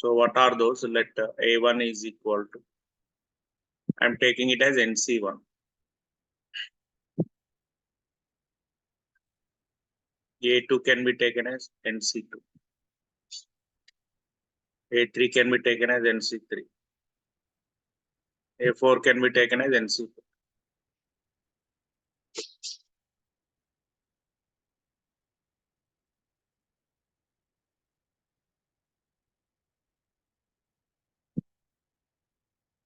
So what are those? Let A1 is equal to, I'm taking it as NC1. A2 can be taken as NC2. A3 can be taken as NC3. A4 can be taken as NC4.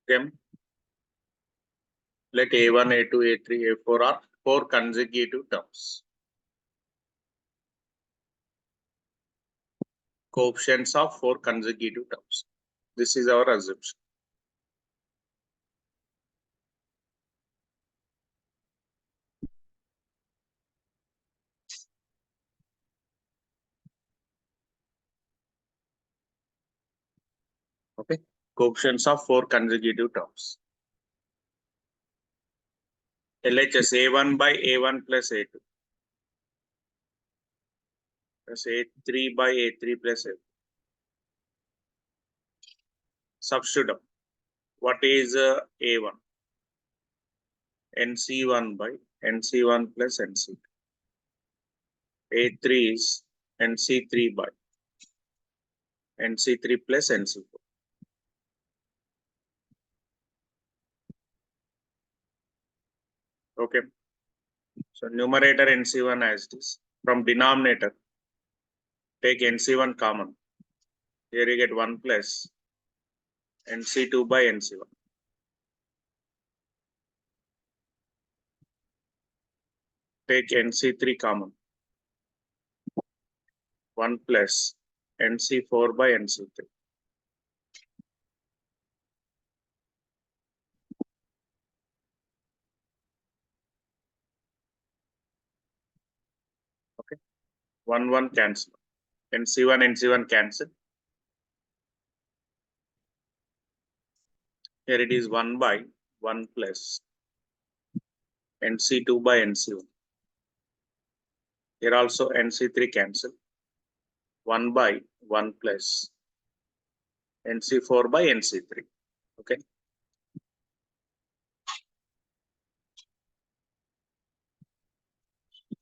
Okay. Let A1, A2, A3, A4 are 4 consecutive terms. Coefficients of 4 consecutive terms. This is our assumption. Okay. Coefficients of 4 consecutive terms. LHS A1 by A1 plus A2 plus A3 by A3 plus A2. Substitute up. What is A1? NC1 by NC1 plus NC2. A3 is NC3 by NC3 plus NC4. Okay. So numerator NC1 as this. From denominator, take NC1 common. Here you get 1 plus NC2 by NC1. Take NC3 common. 1 plus NC4 by NC3. Okay. 1, 1 cancel. NC1 cancel. Here it is 1 by 1 plus NC2 by NC1. Here also NC3 cancel. 1 by 1 plus NC4 by NC3. Okay.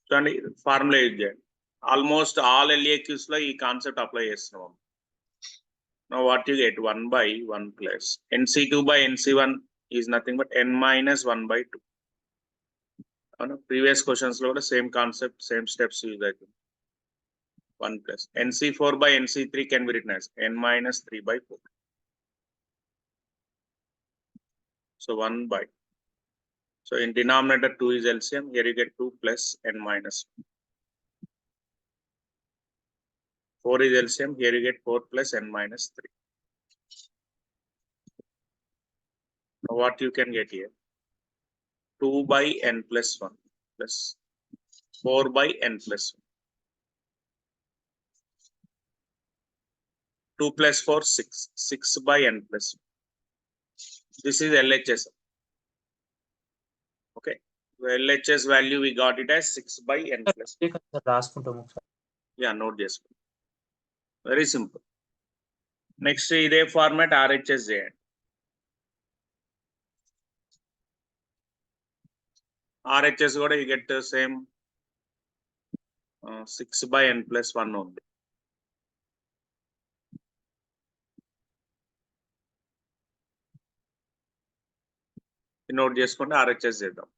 So formula is there. Almost all LAQs lo ee concept apply chestunam. Now what you get? 1 by 1 plus NC2 by NC1 is nothing but n minus 1 by 2. Previous questions lo same concept, same steps use that. 1 plus NC4 by NC3 can be written as n minus 3 by 4. So 1 by. So in denominator 2 is LCM. Here you get 2 plus n minus 1. 4 is LCM. Here you get 4 plus n minus 3. Now what you can get here? 2 by n plus 1 plus 4 by n plus 1. 2 plus 4, 6. 6 by n plus 1. This is LHS. Okay. The LHS value we got it as 6 by n plus 1. Yeah, note this. Very simple. Next, ఇదే format RHS చేయండి. RHS కూడా you get the same 6 by n plus 1 only. Note చేసుకోండి RHS చేద్దాం.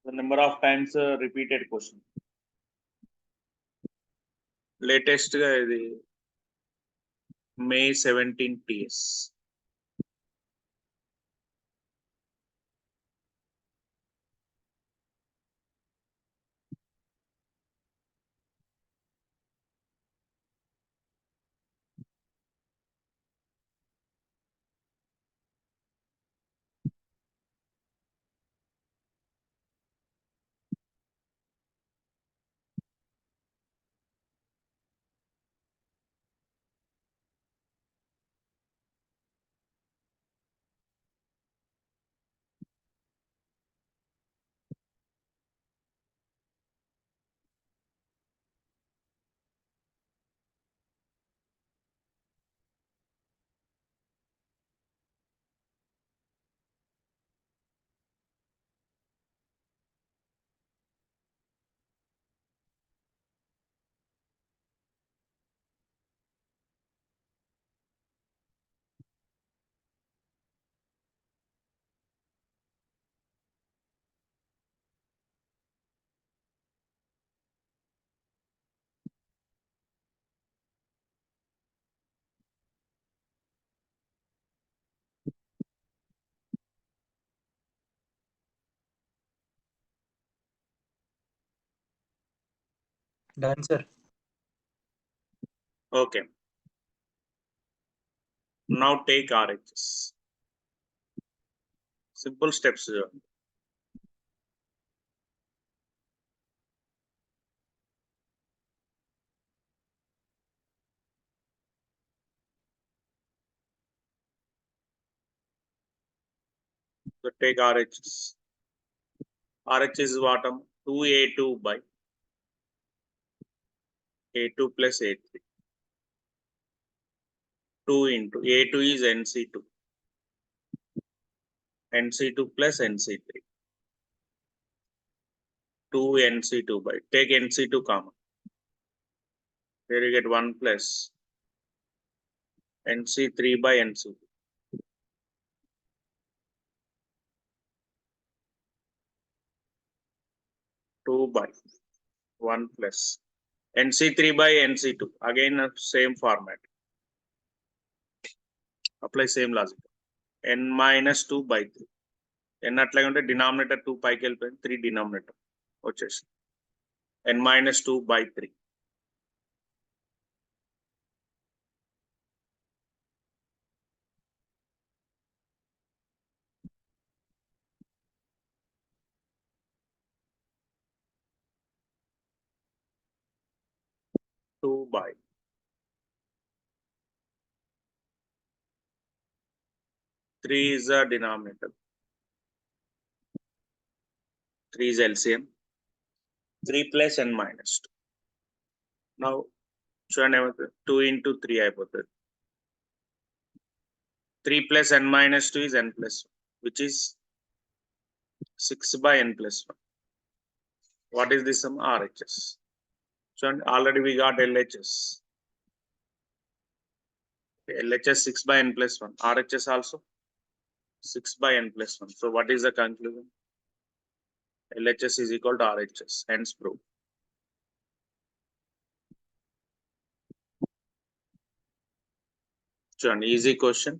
The number of times repeated question. Latest గా ఇది May 17 TS. Done, sir. Okay. Now take RHS. Simple steps here. So take RHS. RHS is what? 2A2 by A2 plus A3. 2 into A2 is NC2. NC2 plus NC3. 2 NC2 by. Take NC2 common. Here you get 1 plus NC3 by NC2. 2 by 1 plus NC3 by NC2. Again, same format. Apply same logic. N minus 2 by 3. N అట్లాగే ఉంటే denominator 2 పైకి వెళ్ళిపోయింది 3 denominator వచ్చేసి n minus 2 by 3. Two by 3 is a denominator. 3 is LCM. 3 plus n minus 2. Now, చూడండి ఏమవుతుంది 2 into 3 అయిపోతుంది. 3 plus n minus 2 is n plus 1, which is 6 by n plus 1. What is this sum? RHS. So already we got LHS. LHS 6 by n plus 1. RHS also 6 by n plus 1. So what is the conclusion? LHS is equal to RHS. Hence proof. So an easy question.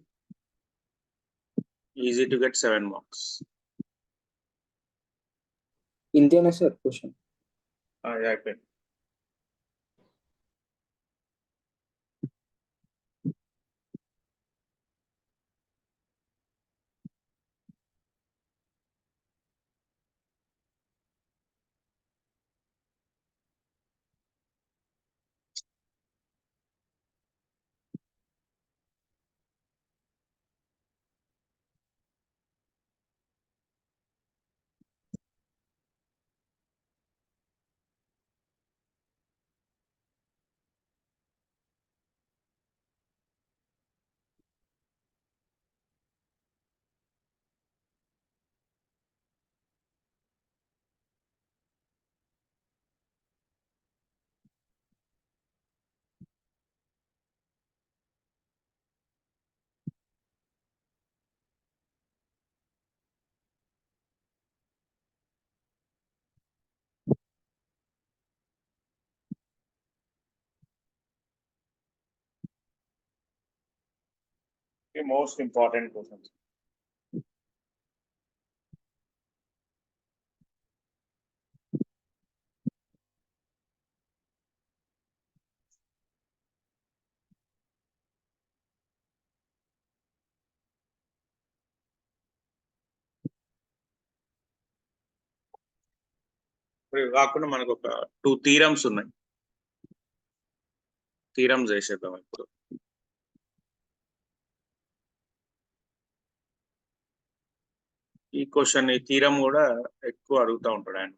Easy to get 7 marks. Indian sir question. Yeah. The most important question. ఇప్పుడు కాకుండా మనకు ఒక 2 theorems ఉన్నాయి. Theorems చేసేద్దాం ఇప్పుడు. ఈ question ఈ theorem కూడా ఎక్కువ అడుగుతూ ఉంటాడు ఆయన.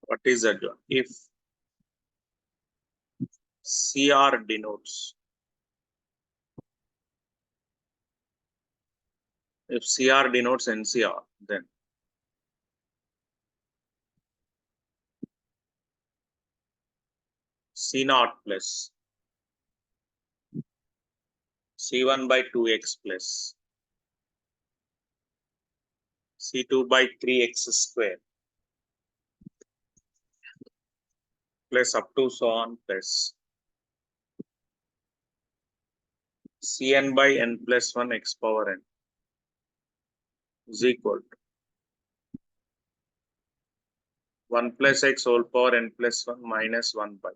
What is that? If CR denotes, if CR denotes NCR, then C0 plus C1 by 2x plus C2 by 3x square plus up to so on plus Cn by n plus 1 x power n is equal to 1 plus x whole power n plus 1 minus 1 by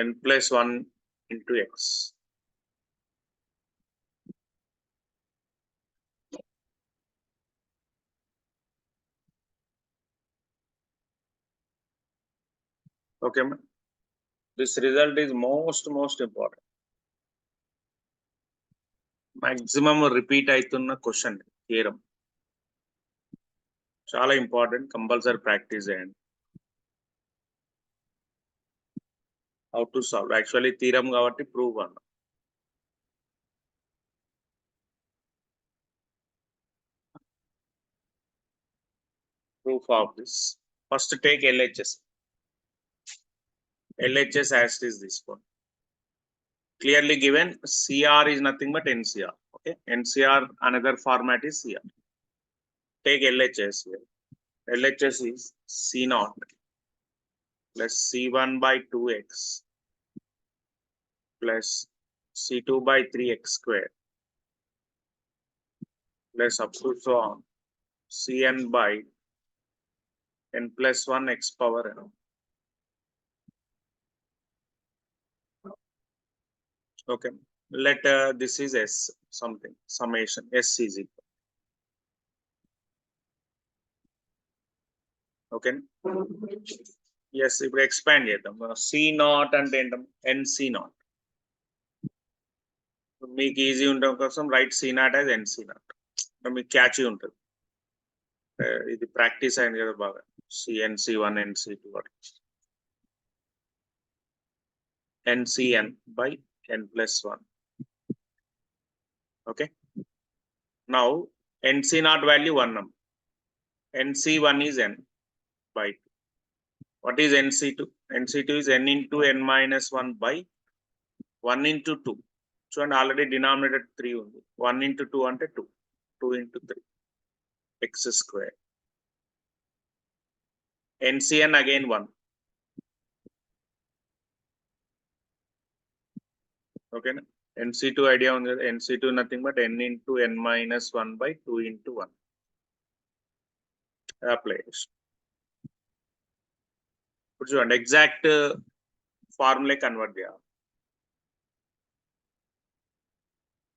n plus 1 into x. Okay, this result is most important. Maximum repeat అయితున్న question theorem చాలా important, compulsory practice చేయండి. How to solve, actually theorem కాబట్టి prove అన్న. Proof of this. First take LHS. LHS as is this one. Clearly given, CR is nothing but NCR. Okay, NCR another format is CR. Take LHS here. LHS is C0 plus C1 by 2x plus C2 by 3x square plus up to so on Cn by n plus 1 x power n. Okay, let this is S something, summation S is equal. Okay, yes, ఇప్పుడు expand చేద్దాం. C0 అంటే ఏంటం, NC0. మీకు easy ఉండడం కోసం right C0 as NC0, మీకు catchy ఉంటుంది. ఇది practice అయింది కదా బాగా, CNC1 NC2 NCN by n plus 1. Okay, now NC0 value 1 NC1 is n by 2. What is NC2? NC2 is n into n minus 1 by 1 into 2. చూడండి already denominator 3 ఉంది. 1 into 2 అంటే 2, 2 into 3 x square. NCN again 1. Okay, NC2 idea ఉంది కదా, NC2 nothing but n into n minus 1 by 2 into 1. Apply చేసి ఇప్పుడు చూడండి exact formulae convert చేయాలి.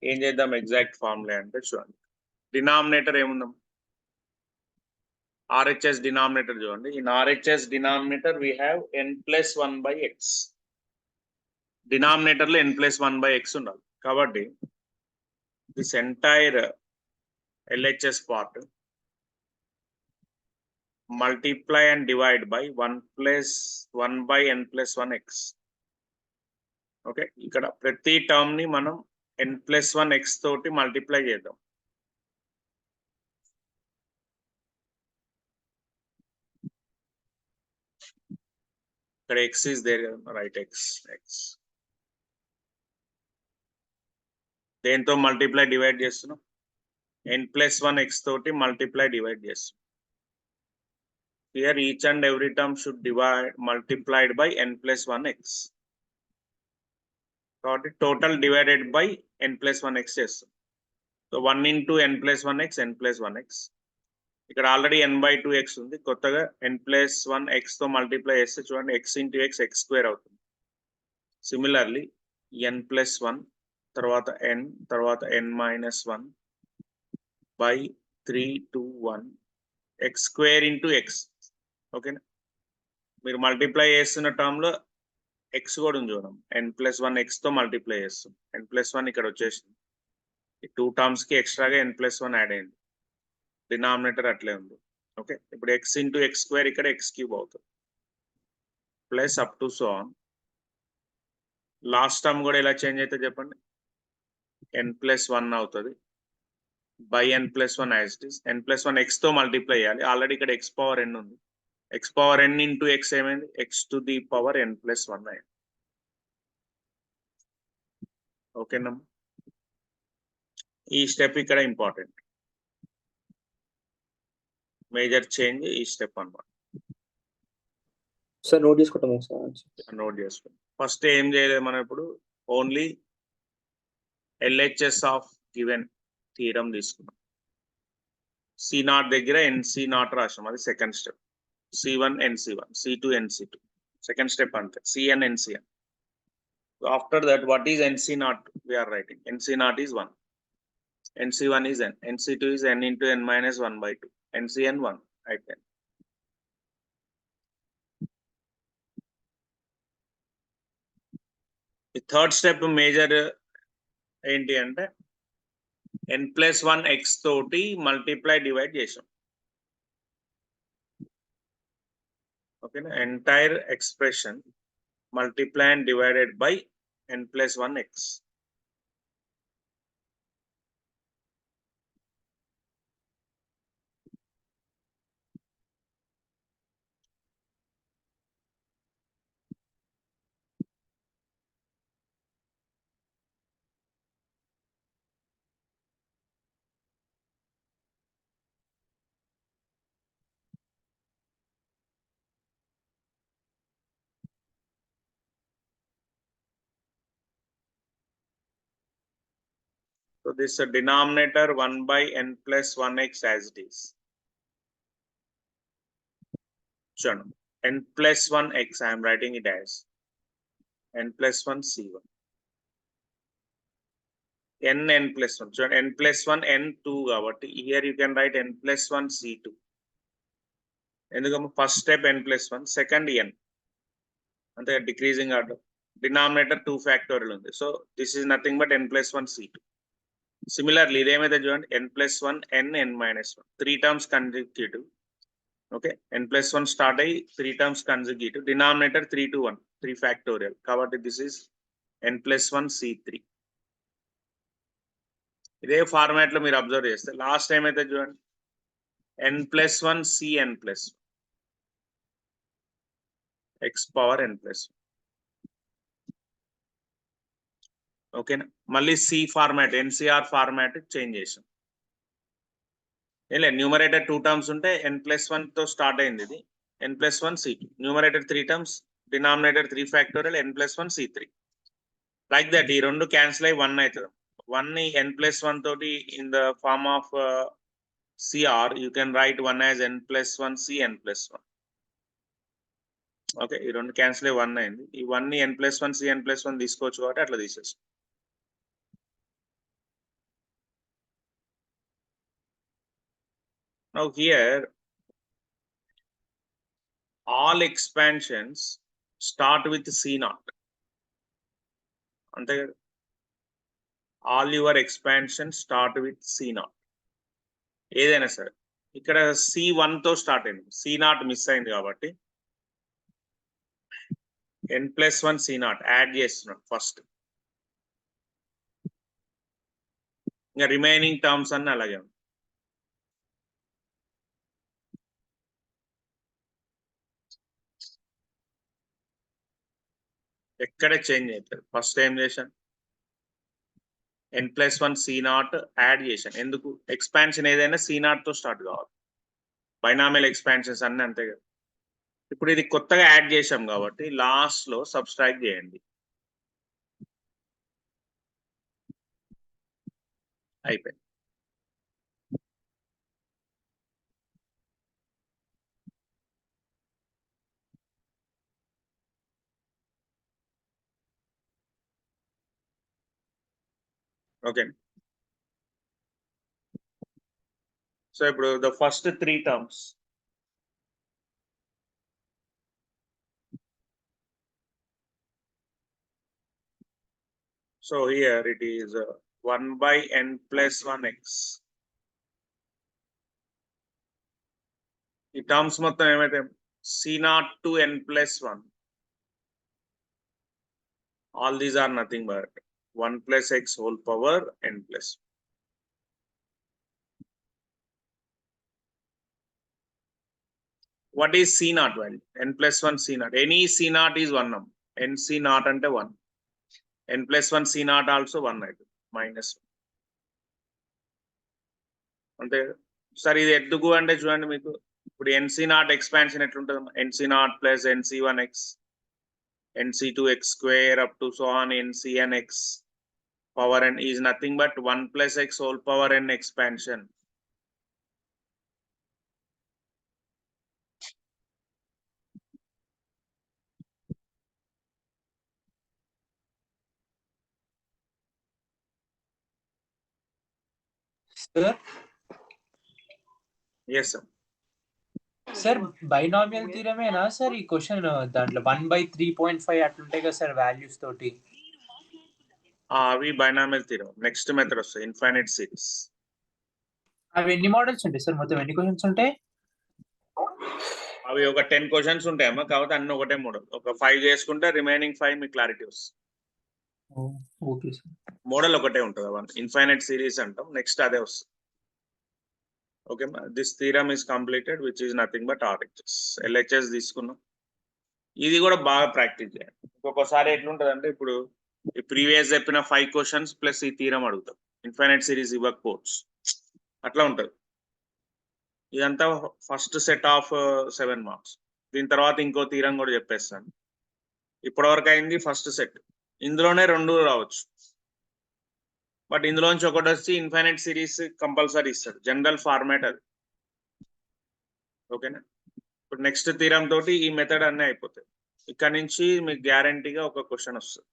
ఏం చేద్దాం ఎగ్జాక్ట్ ఫార్ములే అంటే, చూడండి డినామినేటర్ ఏముందాం, RHS డినామినేటర్ చూడండి. In RHS denominator we have n plus 1 by x. Denominator లో n plus 1 by x ఉండాలి. కాబట్టి this entire LHS part multiply and divide by 1 plus 1 by n plus 1 x. Okay, ఇక్కడ ప్రతి term ని మనం n plus 1 x తోటి multiply చేద్దాం. ఇక్కడ x is there కదా, రైట్ x దేంతో మల్టిప్లై డివైడ్ చేస్తున్నాం, n plus 1 x తోటి మల్టిప్లై డివైడ్ చేస్తున్నాం. Here each and every term should divide multiplied by n plus 1 x. కాబట్టి total divided by n plus 1 x చేస్తాం. So 1 into n plus 1 x, n plus 1 x. ఇక్కడ already n by 2 x ఉంది, కొత్తగా n plus 1 x తో multiply చేస్తే చూడండి x into x x square అవుతుంది. Similarly n plus 1 తర్వాత n తర్వాత n minus 1 by 3 to 1 x square into x. ఓకేనా, మీరు మల్టిప్లై చేస్తున్న టర్మ్ లో x కూడా ఉంది చూడండి, n plus 1 x తో మల్టిప్లై చేస్తాం. n plus 1 ఇక్కడ వచ్చేసింది, ఈ 2 టర్మ్స్ కి ఎక్స్ట్రాగా n plus 1 యాడ్ అయింది, డినామినేటర్ అట్లే ఉంది. ఓకే, ఇప్పుడు x into x square ఇక్కడ x cube అవుతుంది, plus up to so on. Last term కూడా ఎలా చేంజ్ అయితే చెప్పండి, n plus 1 అవుతుంది by n plus 1 as it is. n plus 1 x తో మల్టిప్లై చేయాలి, ఆల్రెడీ ఇక్కడ x పవర్ n ఉంది, x power n into x ఏమైంది, x to the power n plus 1 అయింది. ఓకేనా, ఈ స్టెప్ ఇక్కడ ఇంపార్టెంట్, మేజర్ చేంజ్ ఈ స్టెప్ అన్నమాట. సార్ నోట్ చేసుకుంటాం ఒకసారి. నోట్ చేసుకోండి. ఫస్ట్ ఏం చేయలేదు మనం ఇప్పుడు, only LHS of given theorem తీసుకున్నాం. C0 దగ్గర NC0 రాసాం, అది second step. C1 NC1, C2 NC2, second step అంతే. Cn NCn. After that, what is NC0 we are writing? NC0 is 1, NC1 is n, NC2 is n into n minus 1 by 2, NCn 1 అయిపోయింది. ఈ third step major ఏంటి అంటే n+1 x తోటి multiply divide చేసాం. ఓకేనా, entire expression multiply and divided by n+1 x. So this denominator 1 by n+1 x as it is. Sure. n+1 x, I am writing it as n+1 c1. n+1. So n+1 n2 కాబట్టి here you can write n+1 c2. ఎందుకంటే first step n+1, second n, అంటే decreasing order. Denominator 2 factorial ఉంది. So this is nothing but n+1 c2. Similarly ఇదేమైతే చూడండి n+1 n -1, 3 terms consecutive. Okay, n+1 start అయ్యి 3 terms consecutive, denominator 3 to 1, 3 factorial కాబట్టి this is n+1 c3. ఇదే format లో మీరు observe చేస్తే లాస్ట్ టైం అయితే చూడండి n+1 cn+1 x power n+1. ఓకేనా, మళ్ళీ C format nCr format change చేసాం. ఏలే న్యూమరేటర్ 2 టర్మ్స్ ఉంటే n+1 తో స్టార్ట్ అయింది, ఇది n+1 c2. Numerator 3 terms, denominator 3 factorial, n+1 c3. Like that ఈ రెండు క్యాన్సిల్ అయ్యి 1 అవుతుంది. 1 ని n+1 తోటి in the form of CR you can write 1 as n+1 cn+1. Okay, ఈ రెండు క్యాన్సిల్ అయ్యి 1 అయింది. ఈ 1 ని n+1 cn+1 తీసుకోవచ్చు కాబట్టి అట్లా తీసేస్తాం. Now here all expansions start with C0. అంతే కదా, all your expansions start with C0. ఏదైనా సరే ఇక్కడ C1 తో స్టార్ట్ అయింది, C0 మిస్ అయింది కాబట్టి n+1 C0 యాడ్ చేస్తున్నాడు ఫస్ట్. ఇంకా రిమైనింగ్ టర్మ్స్ అన్ని అలాగే ఉంది. ఎక్కడ చేంజ్ అవుతుంది. ఫస్ట్ ఏం చేశాను, n+1 C0 యాడ్ చేశాను. ఎందుకు, ఎక్స్పాన్షన్ ఏదైనా C0 తో స్టార్ట్ కావాలి. బైనామియల్ ఎక్స్పాన్షన్స్ అన్ని అంతే కదా. ఇప్పుడు ఇది కొత్తగా యాడ్ చేశాం కాబట్టి లాస్ట్ లో సబ్స్ట్రాక్ట్ చేయండి, అయిపోయింది. ఓకే, సో ఇప్పుడు the first 3 terms so here it is 1 by n+1 x. ఈ టర్మ్స్ మొత్తం ఏమైతే C0 to n+1, all these are nothing but 1 plus x whole power n+1. What is C0 value? n+1 C0. Any C0 is 1 number. nc0 అంటే 1. n+1 C0 also 1 అవుతుంది, -1. అంతే. సరే ఇది ఎందుకు అంటే చూడండి, మీకు ఇప్పుడు nc0 ఎక్స్పాన్షన్ ఎట్లుంటుంది, nc0 plus nc1x, nc2x square up to so on ncnx power n is nothing but 1 plus x whole power n expansion. Sir, Yes, sir. Sir binomial థీరమేనా సార్ ఈ క్వశ్చన్ దాంట్లో 1/3.5 అట్లుంటాయి కదా సార్ వాల్యూస్ తోటి అవి binomial theorem. Next method వస్తుంది infinite series. అవి ఎన్ని మోడల్స్ ఉంటాయి సార్ మొత్తం ఎన్ని క్వశ్చన్స్ ఉంటాయి అవి ఒక 10 క్వశ్చన్స్ ఉంటాయమ్మా, కాబట్టి అన్ని ఒకటే మోడల్. ఒక 5 చేసుకుంటే రిమైనింగ్ 5 మీకు క్లారిటీ వస్తుంది. ఓకే సార్ మోడల్ ఒకటే ఉంటుంది అవన్నీ ఇన్ఫైనైట్ సిరీస్ అంటాం. నెక్స్ట్ అదే వస్తుంది. Okay, this theorem is completed which is nothing but RHS. LHS తీసుకున్నాం. ఇది కూడా బాగా ప్రాక్టీస్ చేయాలి. ఒక్కొక్కసారి ఎట్లుంటుంది అంటే, ఇప్పుడు ఈ ప్రీవియస్ చెప్పిన 5 క్వశ్చన్స్ ప్లస్ ఈ థీరం అడుగుతాం. ఇన్ఫైనైట్ సిరీస్ ఇవ్వకపోవచ్చు, అట్లా ఉంటుంది. ఇదంతా ఫస్ట్ సెట్ ఆఫ్ 7 మార్క్స్. దీని తర్వాత ఇంకో థీరం కూడా చెప్పేస్తాను. ఇప్పటివరకు అయింది ఫస్ట్ సెట్. ఇందులోనే 2 రావచ్చు, బట్ ఇందులోంచి ఒకటి వచ్చి ఇన్ఫైనైట్ సిరీస్ కంపల్సరీ ఇస్తాడు. జనరల్ ఫార్మాట్ అది. ఓకేనా? ఇప్పుడు నెక్స్ట్ థీరం తోటి ఈ మెథడ్ అన్నీ అయిపోతాయి. ఇక్కడ నుంచి మీకు గ్యారంటీగా ఒక క్వశ్చన్ వస్తుంది.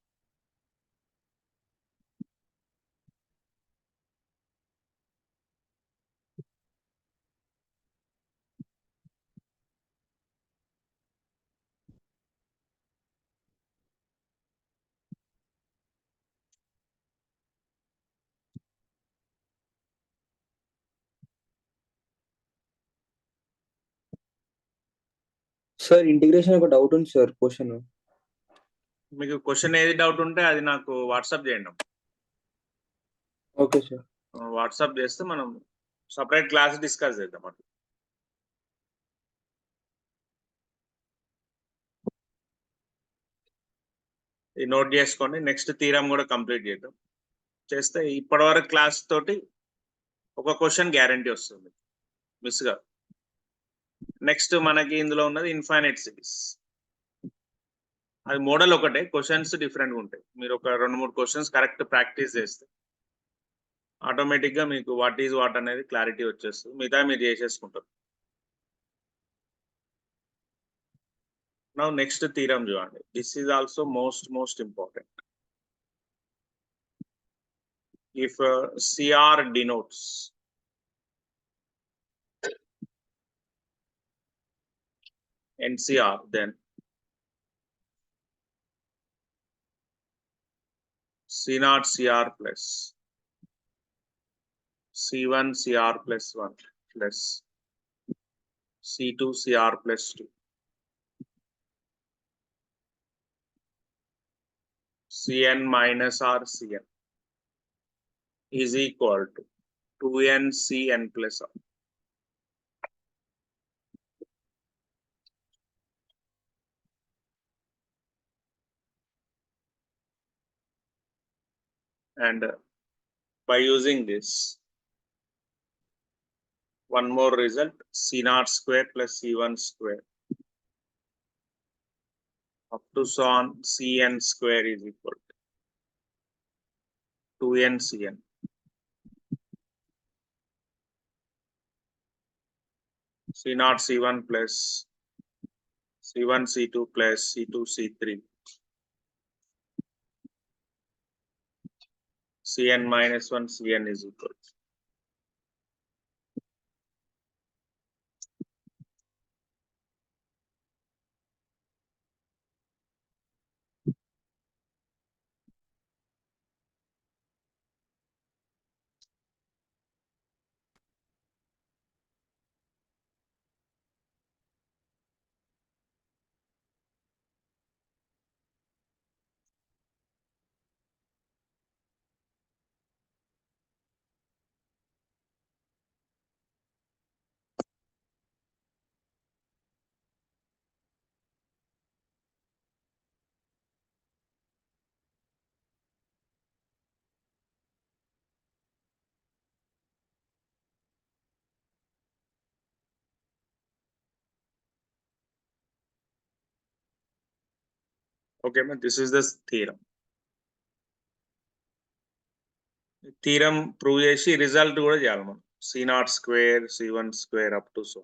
సార్ ఇంటిగ్రేషన్ ఒక డౌట్ ఉంది సార్ క్వశ్చన్. మీకు క్వశ్చన్ ఏది డౌట్ ఉంటే అది నాకు వాట్సాప్ చేయండి. Okay sir. వాట్సాప్ చేస్తే మనం సపరేట్ క్లాస్ డిస్కస్ చేద్దాం. అట్లా ఈ నోట్ చేసుకోండి. నెక్స్ట్ థీరం కూడా కంప్లీట్ చేద్దాం. చేస్తే ఇప్పటివరకు క్లాస్ తోటి ఒక క్వశ్చన్ గ్యారంటీ వస్తుంది, మిస్గా. నెక్స్ట్ మనకి ఇందులో ఉన్నది ఇన్ఫైనైట్ సిరీస్. అది మోడల్ ఒకటే, క్వశ్చన్స్ డిఫరెంట్గా ఉంటాయి. మీరు ఒక 2-3 క్వశ్చన్స్ కరెక్ట్ ప్రాక్టీస్ చేస్తే ఆటోమేటిక్గా మీకు వాట్ ఈజ్ వాట్ అనేది క్లారిటీ వచ్చేస్తుంది. మిగతా మీరు చేసేసుకుంటారు. నౌ నెక్స్ట్ థీరం చూడండి. This is also most important. If CR denotes NCR, then C0 CR plus C1 CR plus 1 plus C2 CR plus 2 Cn minus R Cn is equal to 2n Cn plus R. And by using this, one more result, C0 square plus C1 square up to so on Cn square is equal to 2n Cn. C0 C1 plus C1 C2 plus C2 C3 Cn minus 1 Cn is equal to okay, man, this is the theorem. Theorem prove చేసి result కూడా చేయాలి మనం C0 square C1 square up to so.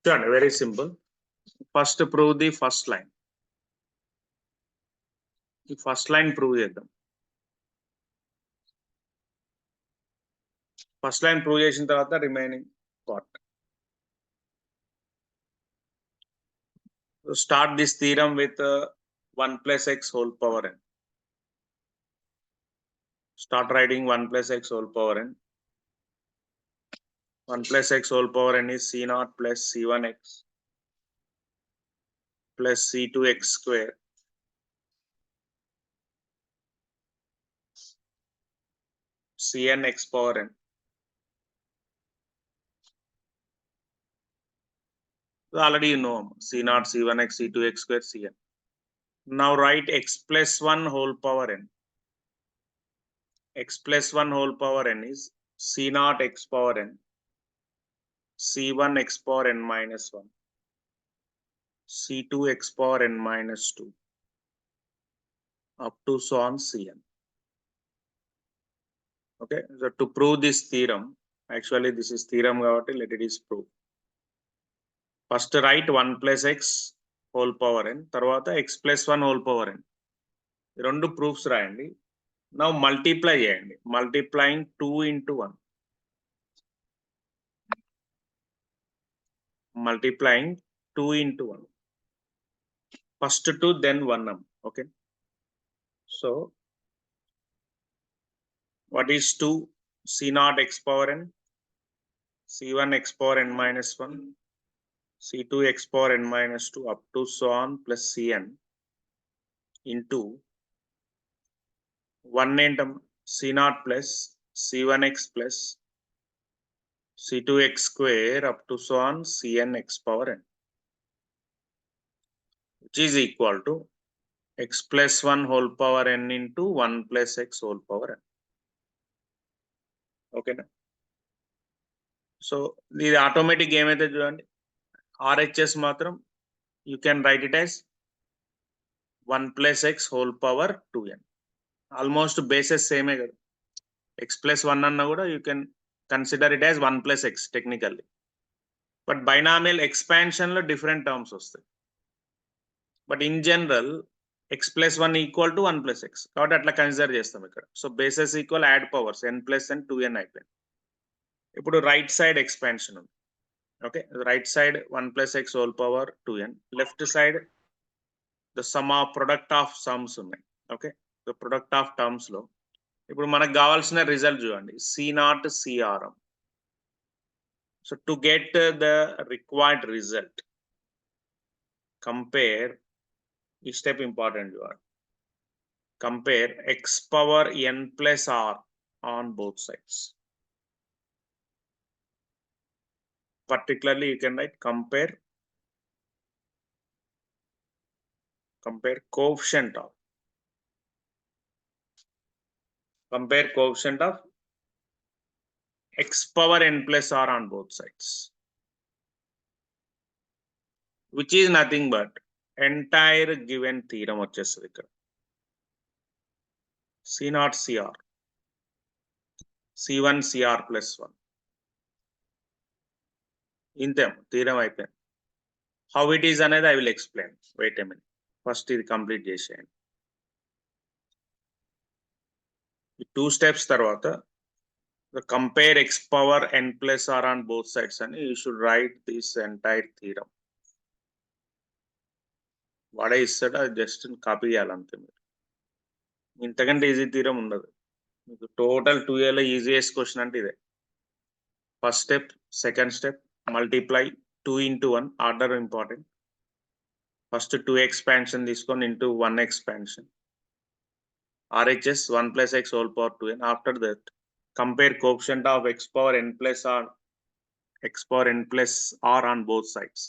చూడండి very simple. First prove the first line. ఈ first line prove చేద్దాం. First line prove చేసిన తర్వాత remaining part. Start this theorem with 1 plus x whole power n. Start writing 1 plus x whole power n. 1 plus x whole power n is C0 plus C1x plus C2x square Cn x power n. So already you know C0, C1x, C2x square, Cn. Now write x plus 1 whole power n. X plus 1 whole power n is C0 x power n, C1 x power n minus 1, C2 x power n minus 2, up to so on Cn. Okay, so to prove this theorem, actually this is theorem కాబట్టి let it is proof. First write 1 plus x whole power n, తర్వాత x plus 1 whole power n. రెండు proofs రాయండి. Now multiply చేయండి. Multiplying 2 into 1. Multiplying 2 into 1. First 2, then 1. Okay. So what is 2? C0 x power n, C1 x power n minus 1, C2 x power n minus 2 up to so on plus Cn into 1 ఏంటం C0 plus C1x plus C2x square up to so on Cn x power n, which is equal to x plus 1 whole power n into 1 plus x whole power n. ఓకేనా? So ఇది automatic ఏమైతే చూడండి, RHS మాత్రం you can right it as 1 plus x whole power 2n. Almost bases సేమే కదా. x plus 1 అన్నా కూడా you can consider it as 1 plus x technically. But binomial expansion లో డిఫరెంట్ టర్మ్స్ వస్తాయి. But in general x plus 1 equal to 1 plus x కాబట్టి అట్లా consider చేస్తాం ఇక్కడ. So bases equal add powers n plus n 2n అయిపోయింది. ఇప్పుడు right side expansion ఉంది. Okay, right side 1 plus x whole power 2n, left side the sum of product of sums ఉన్నాయి. Okay, the product of terms లో ఇప్పుడు మనకు కావాల్సిన result చూడండి, C0 CRM. So to get the required result compare, ఈ step important చూడండి, compare x power n plus r on both sides. Particularly you can write compare coefficient of x power n plus r on both sides, which is nothing but entire given theorem వచ్చేస్తుంది ఇక్కడ. C0 CR, C1 CR plus 1. ఇంతే theorem అయిపోయింది. How it is అనేది I will explain. Wait a minute, first ఇది complete చేసేయండి. ఈ 2 steps తర్వాత compare x power n plus r on both sides అని you should write this entire theorem. వాడే ఇస్తాడు, అది జస్ట్ కాపీ చేయాలంతే మీరు. ఇంతకంటే ఈజీ థీరం ఉండదు మీకు. టోటల్ 2Aలో ఈజియెస్ట్ క్వశ్చన్ అంటే ఇదే. First step, second step, multiply 2 into 1, order important. First 2 expansion తీసుకొని into 1 expansion, RHS 1 plus x whole power 2n. After that compare coefficient of x power n plus r on both sides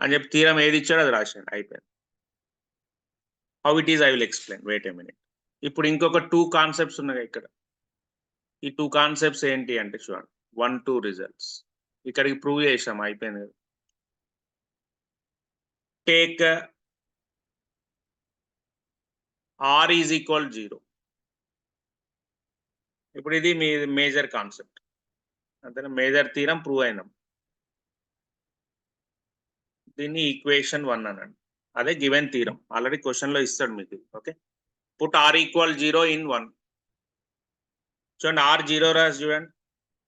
అని చెప్పి theorem ఏది ఇచ్చాడో అది రాసేయండి, అయిపోయింది. How it is I will explain, wait a minute. ఇప్పుడు ఇంకొక 2 concepts ఉన్నాయి ఇక్కడ. ఈ 2 కాన్సెప్ట్స్ ఏంటి అంటే చూడండి, 1 2 రిజల్ట్స్ ఇక్కడికి ప్రూవ్ చేసాం, అయిపోయింది కదా. Take r is equal 0. ఇప్పుడు ఇది మీ మేజర్ కాన్సెప్ట్, అంతేనా, మేజర్ థీరం ప్రూవ్ అయినాం. దీన్ని ఈక్వేషన్ 1 అనండి, అదే గివెన్ థీరం, ఆల్రెడీ క్వశ్చన్ లో ఇస్తాడు మీకు. Okay, put r equal 0 in 1. చూడండి r 0 రాసి చూడండి,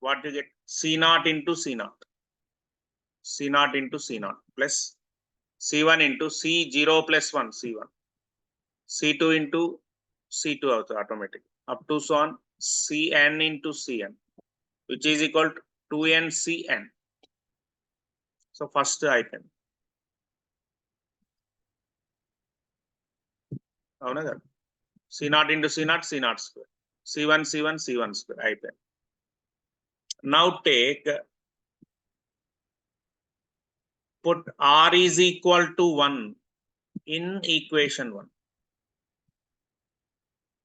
what you get, c0 into c0, c0 into c0 plus c1 into c0 plus 1 c1, c2 into c2 అవుతుంది automatic, up to so on cn into cn which is equal to 2n cn. So first అయిపోయింది, అవునా కదా. c0 into c0 c0 square, c1 c1 c1 square అయిపోయింది. Now take put r is equal to 1 in equation 1.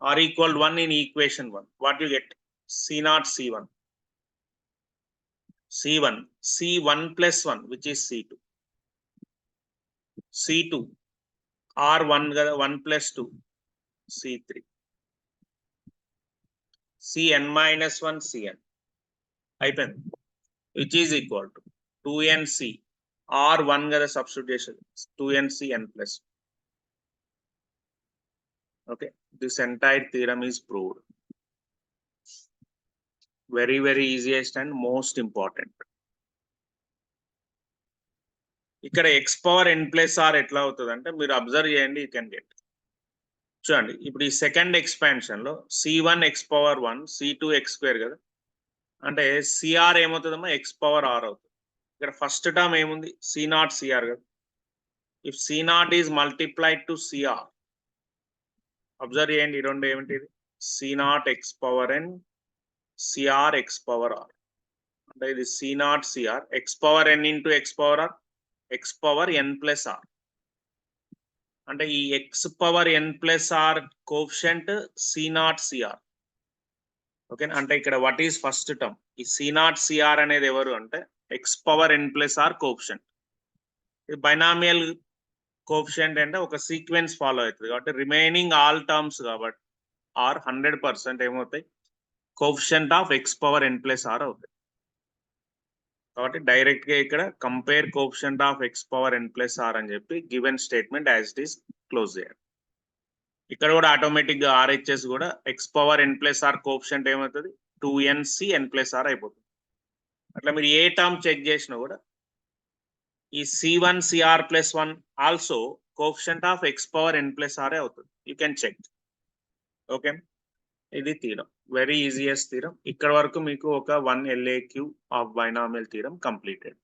r equal 1 in equation 1. What you get? c0 c1, c1 c1 plus 1 which is c2, c2 r1 1 plus 2 c3, cn minus 1 cn అయిపోయింది, which is equal to 2nc r1 కదా substitution 2ncn plus. Okay, this entire theorem is proved. Very very easiest and most important. ఇక్కడ x power n plus r ఎట్లా అవుతుంది అంటే మీరు observe చేయండి, you can get. చూడండి ఇప్పుడు ఈ సెకండ్ ఎక్స్పాన్షన్ లో c1 x power 1 c2 x square కదా, అంటే cr ఏమవుతుందమ్మా x పవర్ r అవుతుంది. ఇక్కడ ఫస్ట్ టర్మ్ ఏముంది, c0 cr కదా. If c0 is multiplied to cr, observe చేయండి ఈ రెండు ఏమిటి, c0 x power n cr x power r, అంటే ఇది c0 cr x power n into x power r x power n plus r, అంటే ఈ x power n plus r coefficient c0 cr. Okay, అంటే ఇక్కడ what is first term, ఈ c0 cr అనేది ఎవరు అంటే x power n plus r coefficient. ఇది binomial coefficient అంటే ఒక సీక్వెన్స్ ఫాలో అవుతుంది కాబట్టి రిమైనింగ్ ఆల్ టర్మ్స్ కాబట్టి r 100% ఏమవుతాయి, coefficient of x power n plus r అవుతాయి. కాబట్టి డైరెక్ట్ గా ఇక్కడ compare coefficient of x power n plus r అని చెప్పి given statement as it is close చేయాలి. ఇక్కడ కూడా ఆటోమేటిక్ గా RHS కూడా x power n plus r coefficient ఏమవుతుంది 2nc n ప్లస్ r అయిపోతుంది. అట్లా మీరు ఏ టర్మ్ చెక్ చేసినా కూడా ఈ c1 cr plus 1 also coefficient of x power n plus r అవుతుంది, యూ కెన్ చెక్. ఓకే, ఇది థీరం, వెరీ ఈజియెస్ట్ థీరం. ఇక్కడ వరకు మీకు ఒక 1 LAQ of binomial theorem completed.